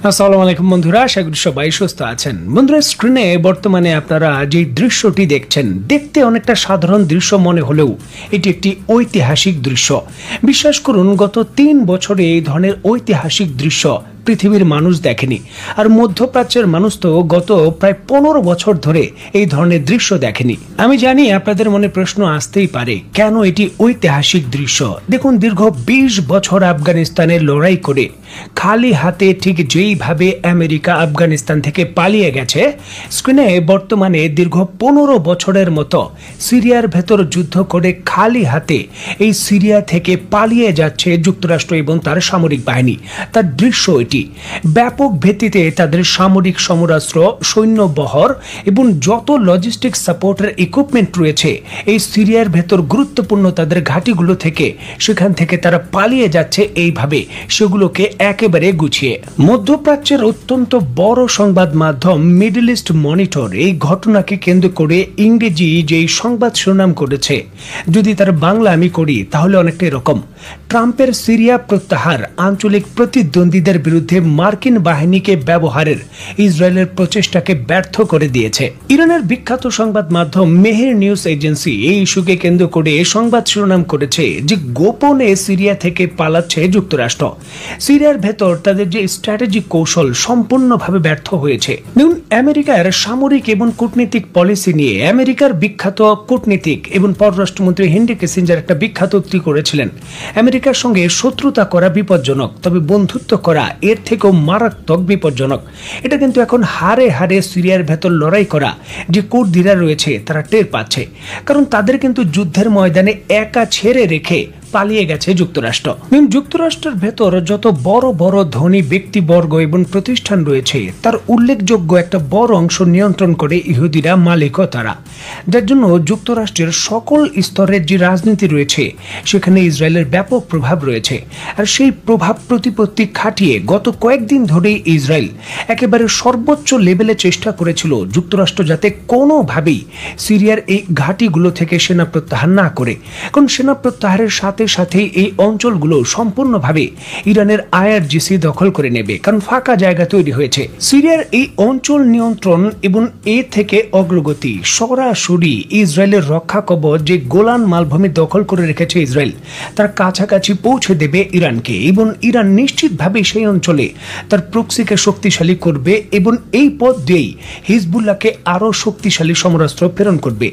আসসালামু আলাইকুম বন্ধুরা, আশা করি সবাই সুস্থ আছেন। বন্ধুরা, স্ক্রিনে বর্তমানে আপনারা যে দৃশ্যটি দেখছেন, দেখতে অনেকটা সাধারণ দৃশ্য মনে হলেও এটি একটি ঐতিহাসিক দৃশ্য। বিশ্বাস করুন, গত 3 বছরে এই ধরনের ঐতিহাসিক দৃশ্য পৃথিবীর মানুষ দেখেনি। আর মধ্যপ্রাচ্যের মানুষ তো গত প্রায় 15 বছর ধরে এই ধরনের দৃশ্য দেখেনি। আমি জানি আপনাদের মনে প্রশ্ন আসতেই পারে, কেন এটি ঐতিহাসিক দৃশ্য। দেখুন, দীর্ঘ 20 বছর আফগানিস্তানে লড়াই করে খালি হাতে ঠিক যেইভাবে আমেরিকা আফগানিস্তান থেকে পালিয়ে গেছে, স্ক্রিনে বর্তমানে দীর্ঘ 15 বছরের মতো সিরিয়ার ভেতর যুদ্ধ করে খালি হাতে এই সিরিয়া থেকে পালিয়ে যাচ্ছে যুক্তরাষ্ট্র এবং তার সামরিক বাহিনী। তার দৃশ্য ব্যাপক ভিত্তিতে তাদের সামরিক সমরাস্ত্র, সৈন্যবহর এবং যত লজিস্টিক সাপোর্টের ইকুইপমেন্ট রয়েছে এই সিরিয়ার ভেতর গুরুত্বপূর্ণ তাদের ঘাঁটিগুলো থেকে, সেখান থেকে তারা পালিয়ে যাচ্ছে এইভাবে সেগুলোকে একেবারে গুছিয়ে। মধ্যপ্রাচ্যের অত্যন্ত বড় সংবাদ মাধ্যম মিডল ইস্ট মনিটর এই ঘটনাকে কেন্দ্র করে ইংরেজি যেই সংবাদ শিরোনাম করেছে, যদি তার বাংলা আমি করি তাহলে অনেকটা এরকম: ট্রাম্পের সিরিয়া প্রত্যাহার আঞ্চলিক প্রতিদ্বন্দ্বীদের বিরুদ্ধে মার্কিন বাহিনীকে ব্যবহারের ইসরায়েলের প্রচেষ্টাকে ব্যর্থ করে দিয়েছে। ইরানের বিখ্যাত সংবাদ মাধ্যম মেহের নিউজ এজেন্সি এই ইস্যুকে কেন্দ্র করে সংবাদ শিরোনাম করেছে যে গোপনে সিরিয়া থেকে পালাচ্ছে যুক্তরাষ্ট্র। সিরিয়ার ভেতর তাদের যে স্ট্র্যাটেজিক কৌশল সম্পূর্ণভাবে ব্যর্থ হয়েছে। দেখুন, আমেরিকার সামরিক এবং কূটনীতিক পলিসি নিয়ে আমেরিকার বিখ্যাত কূটনীতিক এবং পররাষ্ট্রমন্ত্রী হেনরি কিসিঞ্জার একটা বিখ্যাত উক্তি করেছিলেন: আমেরিকার সঙ্গে শত্রুতা করা বিপজ্জনক, তবে বন্ধুত্ব করা এর থেকেও মারাত্মক বিপজ্জনক। এটা কিন্তু এখন হারে হারে সিরিয়ার ভেতর লড়াই করা যে কুর্দিরা রয়েছে তারা টের পাচ্ছে, কারণ তাদের কিন্তু যুদ্ধের ময়দানে একা ছেড়ে রেখে পালিয়ে গেছে যুক্তরাষ্ট্র। যুক্তরাষ্ট্রের ভেতর যত বড় বড় ধনী ব্যক্তিবর্গ এবং প্রতিষ্ঠান রয়েছে তার উল্লেখযোগ্য একটা বড় অংশ নিয়ন্ত্রণ করে ইহুদিরা, মালিকও তারা, যার জন্য যুক্তরাষ্ট্রের সকল স্তরের যে রাজনীতি রয়েছে সেখানে ইসরায়েলের ব্যাপক প্রভাব রয়েছে। আর সেই প্রভাব প্রতিপত্তি খাটিয়ে গত কয়েকদিন ধরেই ইসরায়েল একেবারে সর্বোচ্চ লেভেলে চেষ্টা করেছিল যুক্তরাষ্ট্র যাতে কোনোভাবেই সিরিয়ার এই ঘাঁটিগুলো থেকে সেনা প্রত্যাহার না করে, কারণ সেনা প্রত্যাহারের সাথে সাথেই এই অঞ্চলগুলো সম্পূর্ণভাবে ইরানের আইআরজিসি দখল করে নেবে, কারণ ফাঁকা জায়গা তৈরি হয়েছে। সিরিয়ার এই অঞ্চল নিয়ন্ত্রণ এবং এ থেকে অগ্রগতি সরাসরি ইসরায়েলের রক্ষা কবচ যে গোলান মালভূমি দখল করে রেখেছে ইসরায়েল, তার কাছাকাছি পৌঁছে দেবে ইরানকে, এবং ইরান নিশ্চিতভাবে সেই অঞ্চলে তার প্রক্সিকে শক্তিশালী করবে এবং এই পথ দিয়েই হিজবুল্লাহকে আরো শক্তিশালী সমরাস্ত্র প্রেরণ করবে।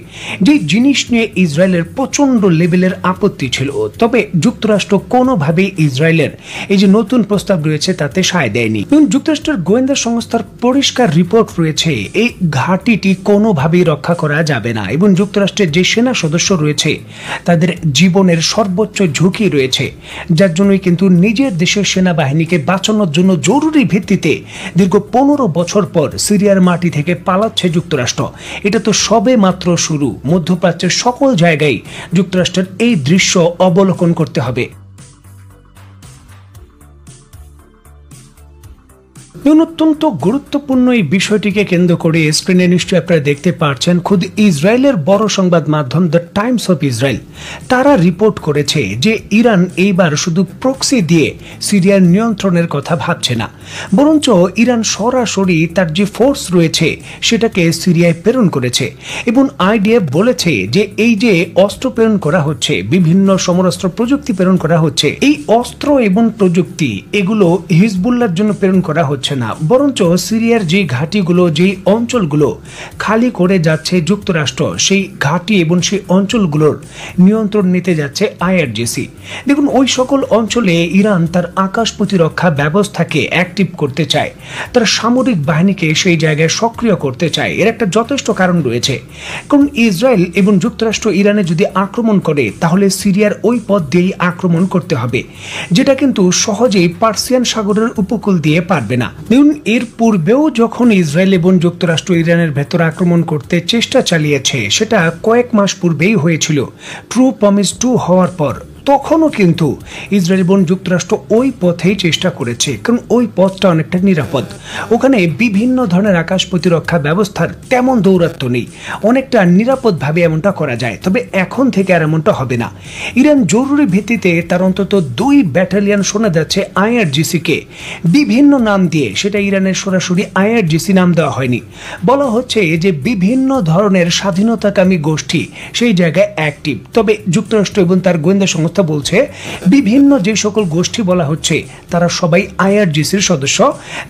যে জিনিস নিয়ে ইসরায়েলের প্রচন্ড লেভেলের আপত্তি ছিল, তবে যুক্তরাষ্ট্র কোনোভাবেই ইসরায়েলের এই যে নতুন প্রস্তাব রয়েছে তাতে সায় দেয়নি। যুক্তরাষ্ট্রের গোয়েন্দা সংস্থার পরিষ্কার রিপোর্ট রয়েছে এই ঘাঁটিটি কোনোভাবেই রক্ষা করা যাবে না, এবং যুক্তরাষ্ট্রের যে সেনা সদস্য রয়েছে তাদের জীবনের সর্বোচ্চ ঝুঁকি রয়েছে, যার জন্যই কিন্তু নিজের দেশের সেনাবাহিনীকে বাঁচানোর জন্য জরুরি ভিত্তিতে দীর্ঘ 15 বছর পর সিরিয়ার মাটি থেকে পালাচ্ছে যুক্তরাষ্ট্র। এটা তো সবে মাত্র শুরু। মধ্যপ্রাচ্যের সকল জায়গায় যুক্তরাষ্ট্রের এই দৃশ্য অবলোকন করতে হবে। অত্যন্ত গুরুত্বপূর্ণ এই বিষয়টিকে কেন্দ্র করে স্ক্রিনে নিশ্চয়ই আপনারা দেখতে পাচ্ছেন, খুদ ইসরায়েলের বড় সংবাদ মাধ্যম দ্য টাইমস অফ ইসরায়েল তারা রিপোর্ট করেছে যে ইরান এইবার শুধু প্রক্সি দিয়ে সিরিয়ার নিয়ন্ত্রণের কথা ভাবছে না, বরঞ্চ ইরান সরাসরি তার যে ফোর্স রয়েছে সেটাকে সিরিয়ায় প্রেরণ করেছে। এবং আইডিএফ বলেছে যে এই যে অস্ত্র প্রেরণ করা হচ্ছে, বিভিন্ন সমরাস্ত্র প্রযুক্তি প্রেরণ করা হচ্ছে, এই অস্ত্র এবং প্রযুক্তি এগুলো হিজবুল্লাহর জন্য প্রেরণ করা হচ্ছে না, বরঞ্চ সিরিয়ার যে ঘাঁটিগুলো, যেই অঞ্চলগুলো খালি করে যাচ্ছে যুক্তরাষ্ট্র, সেই ঘাঁটি এবং সেই অঞ্চলগুলোর নিয়ন্ত্রণ নিতে যাচ্ছে আইআরজিসি। দেখুন, ওই সকল অঞ্চলে ইরান তার আকাশ প্রতিরক্ষা ব্যবস্থাকে অ্যাক্টিভ করতে চায়, তার সামরিক বাহিনীকে সেই জায়গায় সক্রিয় করতে চায়। এর একটা যথেষ্ট কারণ রয়েছে, কারণ ইসরায়েল এবং যুক্তরাষ্ট্র ইরানে যদি আক্রমণ করে তাহলে সিরিয়ার ওই পথ দিয়েই আক্রমণ করতে হবে, যেটা কিন্তু সহজেই পার্সিয়ান সাগরের উপকূল দিয়ে পারবে না। এর পূর্বেও যখন ইসরায়েল এবং যুক্তরাষ্ট্র ইরানের ভেতর আক্রমণ করতে চেষ্টা চালিয়েছে, সেটা কয়েক মাস পূর্বেই হয়েছিল ট্রু প্রমিস 2 হওয়ার পর। তখনও কিন্তু ইসরায়েল এবং যুক্তরাষ্ট্র ওই পথেই চেষ্টা করেছে, কারণ ওই পথটা অনেকটা নিরাপদ। ওখানে বিভিন্ন ধরনের আকাশ প্রতিরক্ষা ব্যবস্থার তেমন দৌরাত্ম্য নেই, অনেকটা নিরাপদভাবে এমনটা করা যায়। তবে এখন থেকে আর এমনটা হবে না। ইরান জরুরি ভিত্তিতে তার অন্তত 2 ব্যাটালিয়ন শোনা যাচ্ছে আইআরজিসিকে বিভিন্ন নাম দিয়ে, সেটা ইরানের সরাসরি আইআরজিসি নাম দেওয়া হয়নি, বলা হচ্ছে যে বিভিন্ন ধরনের স্বাধীনতাকামী গোষ্ঠী সেই জায়গায় অ্যাক্টিভ। তবে যুক্তরাষ্ট্র এবং তার গোয়েন্দা সংস্থা বলছে বিভিন্ন যে সকল গোষ্ঠী বলা হচ্ছে তারা সবাই আইআরজিসির সদস্য,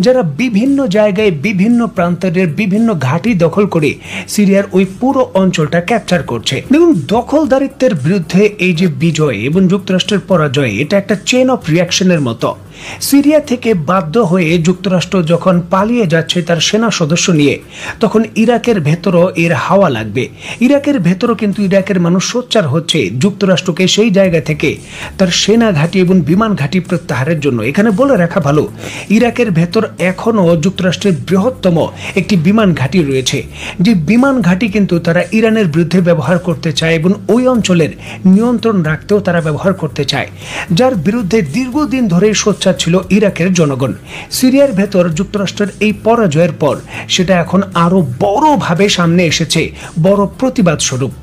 যারা বিভিন্ন জায়গায় বিভিন্ন প্রান্তের বিভিন্ন ঘাঁটি দখল করে সিরিয়ার ওই পুরো অঞ্চলটা ক্যাপচার করছে। দেখুন, দখলদারিত্বের বিরুদ্ধে এই যে বিজয় এবং যুক্তরাষ্ট্রের পরাজয়, এটা একটা চেন অফ রিয়াকশনের মতো। সিরিয়া থেকে বাধ্য হয়ে যুক্তরাষ্ট্র যখন পালিয়ে যাচ্ছে তার সেনা সদস্য নিয়ে, তখন ইরাকের ভেতরও এর হাওয়া লাগবে। ইরাকের ভেতরও কিন্তু ইরাকের মানুষ সোচ্চার হচ্ছে যুক্তরাষ্ট্রকে সেই জায়গা থেকে তার সেনা ঘাঁটি এবং বিমান ঘাঁটি প্রত্যাহারের জন্য। এখানে বলে রাখা ভালো, ইরাকের ভেতর এখনও যুক্তরাষ্ট্রের বৃহত্তম একটি বিমান ঘাঁটি রয়েছে, যে বিমান ঘাঁটি কিন্তু তারা ইরানের বিরুদ্ধে ব্যবহার করতে চায় এবং ওই অঞ্চলের নিয়ন্ত্রণ রাখতেও তারা ব্যবহার করতে চায়, যার বিরুদ্ধে দীর্ঘদিন ধরে সোচ্চার ছিল ইরাকের জনগণ। সিরিয়ার ভেতর যুক্তরাষ্ট্রের এই পরাজয়ের পর সেটা এখন আরো বড়ভাবে সামনে এসেছে, বড় প্রতিবাদ স্বরূপ।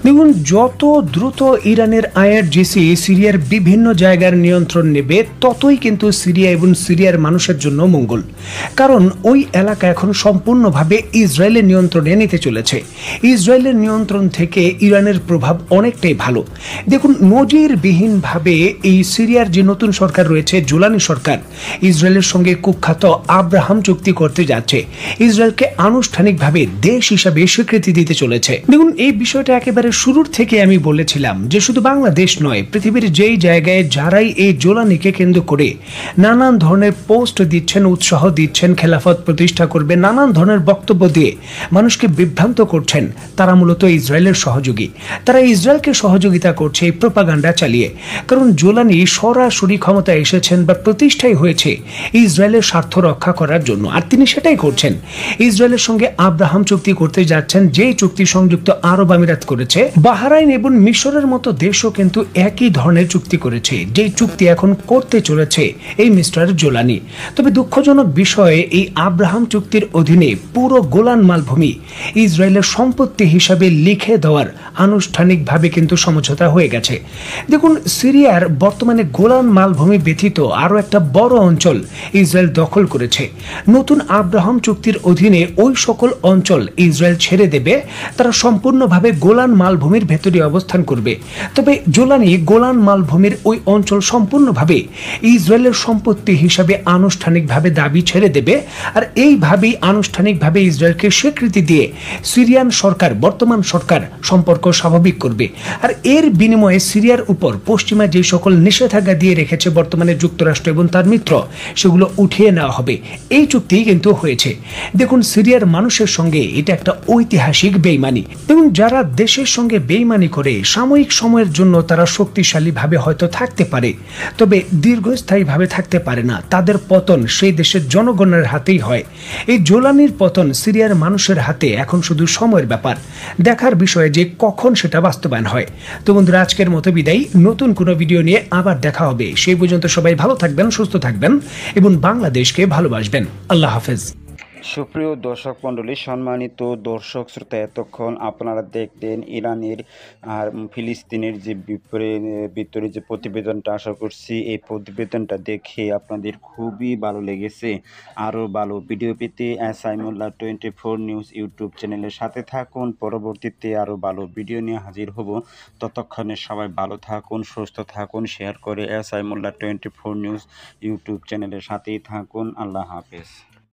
দেখুন, যত দ্রুত ইরানের আইআরজিসি সিরিয়ার বিভিন্ন জায়গার নিয়ন্ত্রণ নেবে, ততই কিন্তু সিরিয়া এবং সিরিয়ার মানুষের জন্য মঙ্গল। কারণ ওই এলাকা এখন সম্পূর্ণভাবে ইসরায়েলের নিয়ন্ত্রণে নিতে চলেছে। ইসরায়েলের নিয়ন্ত্রণ থেকে ইরানের প্রভাব অনেকটাই ভালো। দেখুন, নজিরবিহীনভাবে এই সিরিয়ার যে নতুন সরকার রয়েছে, জুলানি সরকার, ইসরায়েলের সঙ্গে কুখ্যাত আব্রাহাম চুক্তি করতে যাচ্ছে, ইসরায়েলকে আনুষ্ঠানিকভাবে দেশ হিসাবে স্বীকৃতি দিতে চলেছে। দেখুন, এই বিষয়টা একেবারে শুরুর থেকে আমি বলেছিলাম যে শুধু বাংলাদেশ নয়, পৃথিবীর যেই জায়গায় যারাই এই জোলানিকে কেন্দ্র করে নানান ধরনের পোস্ট দিচ্ছেন, উৎসাহ দিচ্ছেন, খেলাফত প্রতিষ্ঠা করবে, নানান ধরনের বক্তব্য দিয়ে মানুষকে বিভ্রান্ত করছেন, তারা মূলত ইসরায়েলের সহযোগী। তারা ইসরায়েলকে সহযোগিতা করছে এই প্রোপাগান্ডা চালিয়ে। কারণ জোলানি সরাসরি ক্ষমতায় এসেছেন বা প্রতিষ্ঠাই হয়েছে ইসরায়েলের স্বার্থ রক্ষা করার জন্য, আর তিনি সেটাই করছেন। ইসরায়েলের সঙ্গে আব্রাহাম চুক্তি করতে যাচ্ছেন, যে চুক্তি সংযুক্ত আরব আমিরাত করেছে। বাহরাইন এবং মিশরের মতো দেশও কিন্তু একই ধরনের চুক্তি করেছে, যে চুক্তি এখন করতে চলেছে এই মিস্টার জোলানি। তবে দুঃখজনক বিষয়ে এই আব্রাহাম চুক্তির অধীনে পুরো গোলান মালভূমি ইসরায়েলের সম্পত্তি হিসাবে লিখে দেওয়ার আনুষ্ঠানিকভাবে কিন্তু সমঝোতা হয়ে গেছে। দেখুন, সিরিয়ার বর্তমানে গোলান মালভূমি ব্যতীত আরও একটা বড় অঞ্চল ইসরায়েল দখল করেছে। নতুন আব্রাহাম চুক্তির অধীনে ওই সকল অঞ্চল ইসরায়েল ছেড়ে দেবে, তারা সম্পূর্ণভাবে গোলান মালভূমির ভেতরে অবস্থান করবে। তবে জোলানি গোলান মালভূমির ওই অঞ্চল সম্পূর্ণভাবে ইসরায়েলের সম্পত্তি হিসাবে আনুষ্ঠানিকভাবে দাবি ছেড়ে দেবে, আর এইভাবেই আনুষ্ঠানিকভাবে ইসরায়েলকে স্বীকৃতি দিয়ে সিরিয়ান সরকার, বর্তমান সরকার সম্পর্ক স্বাভাবিক করবে। আর এর বিনিময়ে সিরিয়ার উপর পশ্চিমা যে সকল নিষেধাজ্ঞা দিয়ে রেখেছে বর্তমানে যুক্তরাষ্ট্র এবং তার মিত্র, সেগুলো উঠিয়ে নেওয়া হবে। এই চুক্তি কিন্তু হয়েছে। দেখুন, সিরিয়ার মানুষের সঙ্গে এটা একটা ঐতিহাসিক বেইমানি। দেখুন, যারা দেশের সঙ্গে বেইমানি করে সাময়িক সময়ের জন্য তারা শক্তিশালীভাবে হয়তো থাকতে পারে, তবে দীর্ঘস্থায়ীভাবে থাকতে পারে না। তাদের পতন সেই দেশের জনগণের হাতেই হয়। এই জোলানির পতন সিরিয়ার মানুষের হাতে এখন শুধু সময়ের ব্যাপার। দেখার বিষয় যে কখন সেটা বাস্তবায়ন হয়। তো বন্ধুরা, আজকের মতো বিদায়। নতুন কোনো ভিডিও নিয়ে আবার দেখা হবে। সেই পর্যন্ত সবাই ভালো থাকবেন, সুস্থ থাকবেন এবং বাংলাদেশকে ভালোবাসবেন। আল্লাহ হাফেজ। সুপ্রিয় দর্শক মণ্ডলী, সম্মানিত দর্শক শ্রোতা, এতক্ষণ আপনারা দেখলেন ইরানের আর ফিলিস্তিনের যে ভিতরে যে প্রতিবেদনটা। আশা করছি এই প্রতিবেদনটা দেখে আপনাদের খুবই ভালো লেগেছে। আরও ভালো ভিডিও পেতে SI মোল্লা 24 নিউজ ইউটিউব চ্যানেলের সাথে থাকুন। পরবর্তীতে আরও ভালো ভিডিও নিয়ে হাজির হব। ততক্ষণে সবাই ভালো থাকুন, সুস্থ থাকুন। শেয়ার করে SI মোল্লা 24 নিউজ ইউটিউব চ্যানেলের সাথেই থাকুন। আল্লাহ হাফেজ।